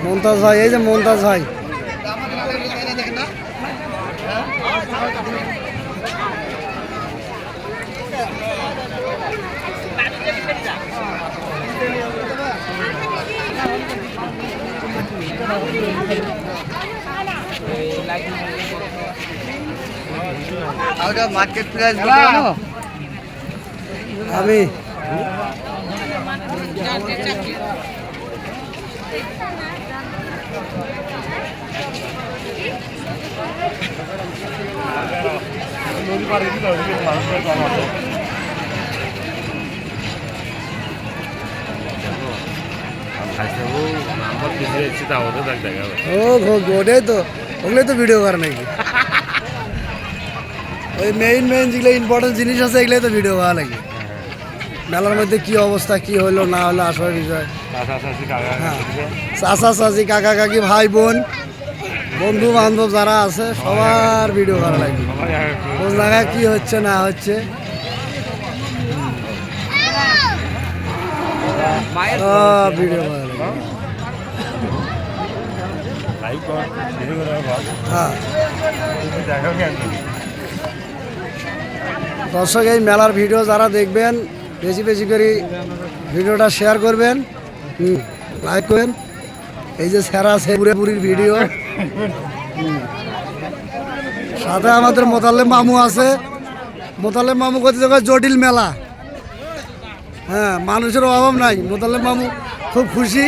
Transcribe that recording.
মমতাজ ভাই, এই যে মমতাজ ভাই। মার্কেট প্রাইস আমি ওটাই তো, ওগুলোই তো ভিডিও করে নাকি। ওই মেইন যেগুলো ইম্পর্টেন্ট জিনিস আছে এগুলোই তো ভিডিও করা লাগে। মেলার মধ্যে কি অবস্থা, কি হলো না হলো আসার বিষয়। হ্যাঁ, চাচা চাচি কাকা কাকি ভাই বোন বন্ধু বান্ধব যারা আছে সবার ভিডিও করা লাগে। কোন জায়গায় কি হচ্ছে না হচ্ছে সব ভিডিও করা লাগে। হ্যাঁ, দর্শক এই মেলার ভিডিও যারা দেখবেন বেশি বেশি করে ভিডিওটা শেয়ার করবেন, লাইক করবেন। এই যে সেরা পুরির ভিডিও, সাথে আমাদের মোতালেব মামু আছে। মোতালেব মামু করতে জটিল মেলা। হ্যাঁ, মানুষের অভাব নাই। মোতালেব মামু খুব খুশি।